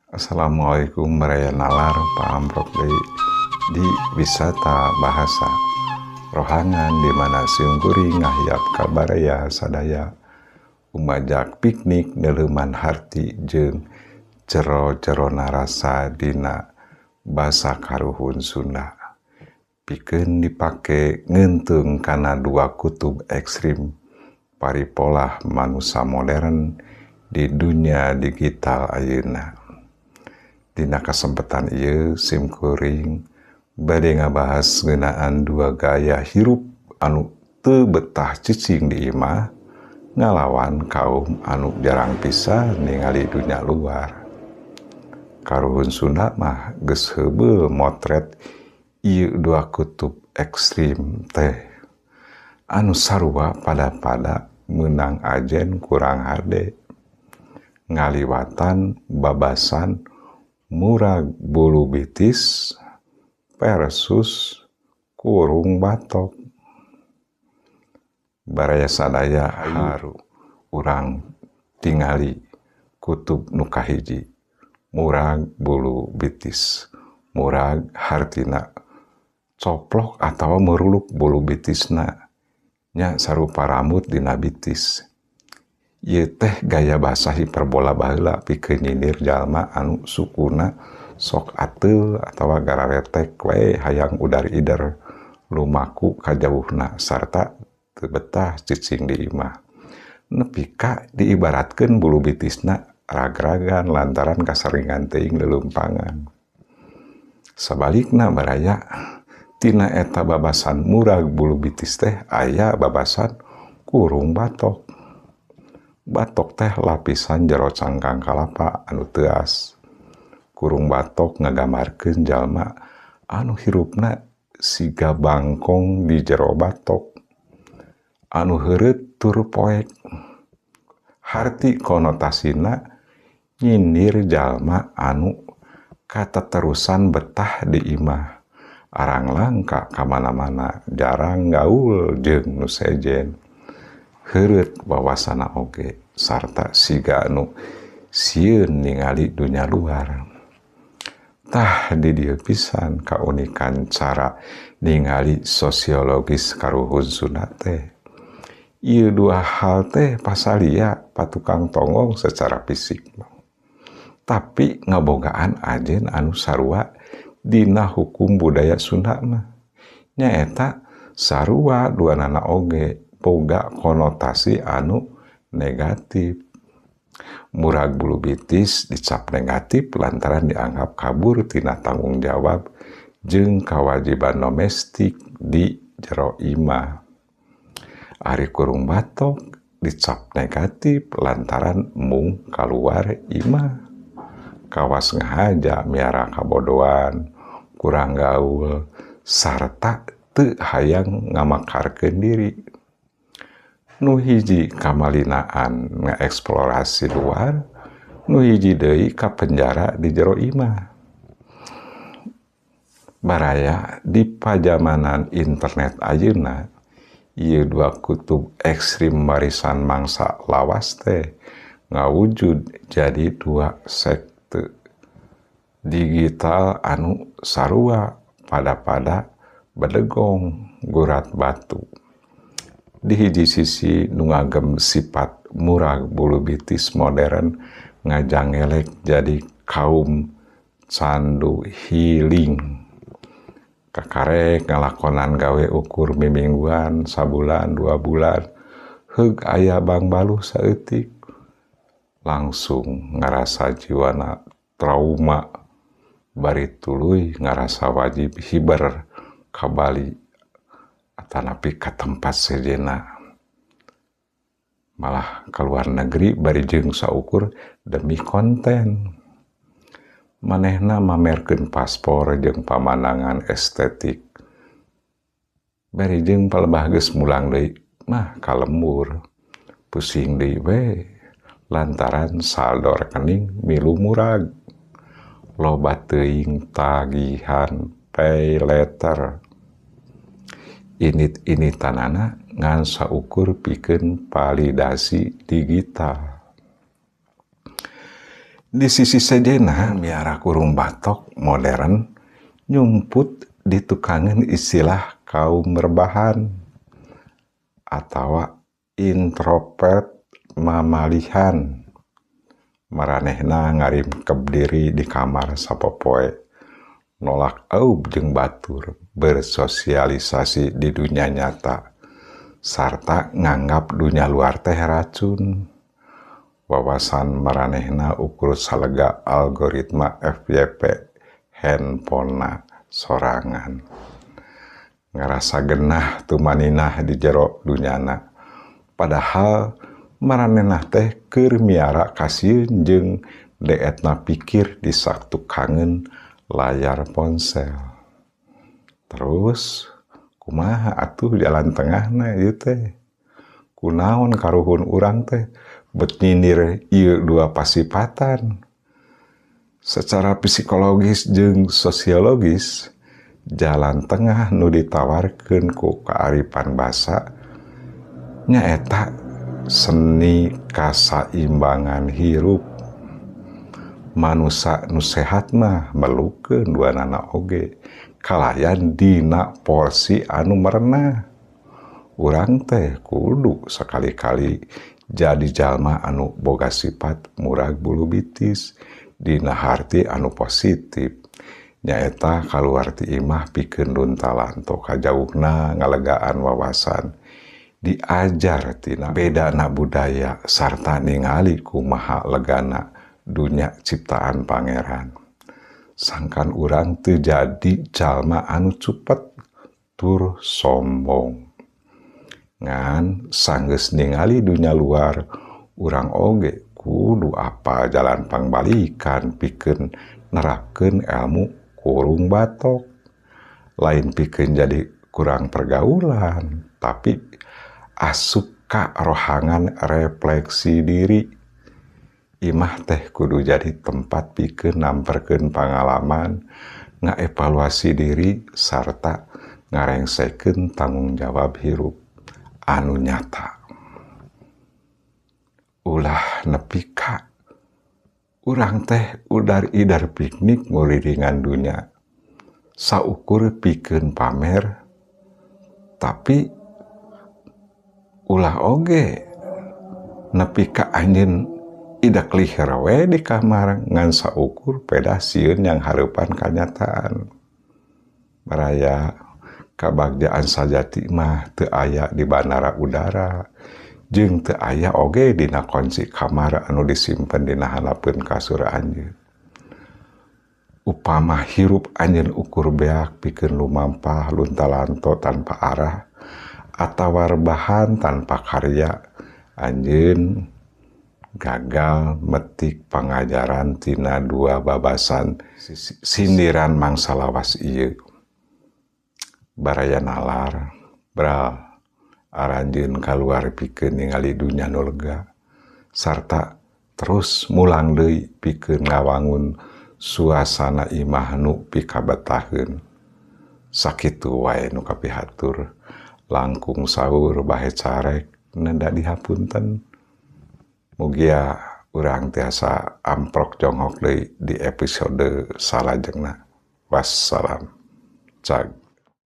Assalamualaikum meraya nalar Pak Amprok di wisata bahasa rohangan di mana siungkuring ngahiap kabaraya sadaya umajak piknik neleuman harti jeung cero-cerona rasa dina basa karuhun Sunda pikeun dipake ngeunteung kana dua kutub ekstrim paripolah manusia modern di dunia digital ayeuna. Dina kesempatan ieu simkuring bade ngabahas ngeunaan dua gaya hirup anu teu betah cicing di imah ngalawan kaum anu jarang pisan ningali dunia luar. Karuhun Sunda mah geus heubeul motret ieu dua kutub ekstrim teh anu sarua pada meunang ajen kurang hade ngaliwatan babasan murag bulu bitis versus kurung batok. Baraya sadaya haru urang tingali kutub nu kahiji murag bulu bitis. Murag hartina coplok atawa meruluk bulu bitisna nya sarupa rambut dina bitis. Ieu teh gaya basa hiperbola baheula pikeun nyindir jalma anu sukuna sok ateul atawa gararetek we hayang udar-ider lumaku kajauhna sarta teu betah cicing di imah. Nepi ka diibaratkeun bulu bitisna rag-ragan lantaran kasaringan teuing lelumpangan. Sabalikna baraya tina eta babasan murag bulu bitis teh aya babasan kurung batok. Batok teh lapisan jero cangkang kalapa anu teuas. Kurung batok ngagamarkeun jalma anu hirupna siga bangkong di jero batok. Anu heureut tur poek. Harti konotasina nyindir jalma anu kataterusan betah di imah. Arang langka kamana-mana, jarang gaul jeung nu sejen. Heureut wawasana oge sarta siga anu sieun ningali dunia luar. Tah di dieu pisan kaunikan cara ningali sosiologis karuhun Sunda teh. Ieu dua hal teh pasalia patukang tonggong secara fisik. Tapi ngabogaan ajen anu sarua dina hukum budaya Sunda mah. Nyaeta sarua duanana oge boga konotasi anu negatif. Murag bulu bitis dicap negatif lantaran dianggap kabur tina tanggung jawab jeung kewajiban domestik di jero imah. Ari kurung batok dicap negatif lantaran mung kaluar imah. Kawas ngahaja miara kabodohan, kurang gaul, sarta teu hayang ngamakarkeun diri. Nu hiji kamalinaan ngaeksplorasi luar, nu hiji deui ka penjara di jero imah. Baraya di pajamanan internet ayeuna, ieu dua kutub ekstrim barisan mangsa lawas teh ngawujud jadi dua sekte digital anu sarua pada bedegong gurat batu. Di hiji sisi nu ngagem sifat murag bulu bitis modern ngajangelek jadi kaum candu healing. Kakarek ngalakonan gawe ukur mimingguan, sabulan, 2 bulan, heug aya bang baluh saeutik. Langsung ngarasa jiwana trauma, bari tuluy ngarasa wajib hiber ka Bali. Atanapi ka tempat sejenna. Malah keluar negeri bari jeung saukur demi konten. Manehna mamerkeun paspor jeung pamandangan estetik. Bari jeung palebah geus mulang deui mah kalembur. Pusing deui we lantaran saldo rekening milu murag. Loba teuing tagihan pay later. Ini tanana ngan saukur pikeun validasi digital. Di sisi sejenna miara kurung batok modern nyumput di tukangan istilah kaum rebahan atau introvert mamalihan. Maranehna ngarimkep diri di kamar sapopoe, nolak aub jeung batur, bersosialisasi di dunia nyata, sarta nganggap dunia luar teh racun. Wawasan maranehna ukur salega algoritma FYP handphonena sorangan. Ngerasa genah tumaninah di jero dunyana. Padahal maranehna teh keur miara kasieun jeung deetna pikir di saktu kangen layar ponsel. Terus kumaha atuh jalan tengahna ieu teh? Kunaon karuhun urang teh bet nyindir ieu dua pasipatan. Secara psikologis jeung sosiologis, jalan tengah nu ditawarkeun ku kaaripan basa nyaeta seni kasaimbangan hirup. Manusa nu sehat mah melukeun duanana oge, kalayan dina porsi anu merenah. Urang teh kudu sakali-kali jadi jalma anu boga sifat murag bulu bitis dina harti anu positif. Nyaeta kaluar ti imah pikeun runtalan to kajauhna ngalegaan wawasan. Diajar tina bedana budaya sarta ningali kumaha legana dunya ciptaan pangeran. Sangkan urang teu jadi jalma anu cupet tur sombong. Ngan sanggeus ningali dunia luar, urang oge kudu apa jalan pangbalikan pikeun nerapkeun ilmu kurung batok. Lain pikeun jadi kurang pergaulan, tapi asup ka rohangan refleksi diri. Imah teh kudu jadi tempat pikeun namperkeun pangalaman, ngaevaluasi diri sarta ngarengsekeun tanggung jawab hirup anu nyata. Ulah nepi ka urang teh udar-idar piknik nguriringan dunya. Saukur pikeun pamer, tapi ulah oge nepi ka anjeun idak liher we di kamar ngan saukur peda sieun yang hareupan kanyataan. Baraya kabagjaan sajati mah teu aya di bandara udara, jeung teu aya oge dina kunci kamar anu disimpen dina hanapeun kasur anjeun. Upama hirup anjeun ukur beak pikeun lumampah luntalanto tanpa arah, atawa rebahan tanpa karya, anjeun gagal metik pangajaran tina dua babasan sindiran mangsa lawas ieu. Baraya nalar, bral, aranjeun kaluar pikeun ningali dunya nu lega, sarta terus mulang deui pikeun ngawangun suasana imah nu pikabetaheun. Sakitu wae nu kapihatur, langkung saur bahe carek nenda dihapunten. Mugia urang tiasa amprok jonghok deui di episode salajengna. Wassalam. Cag.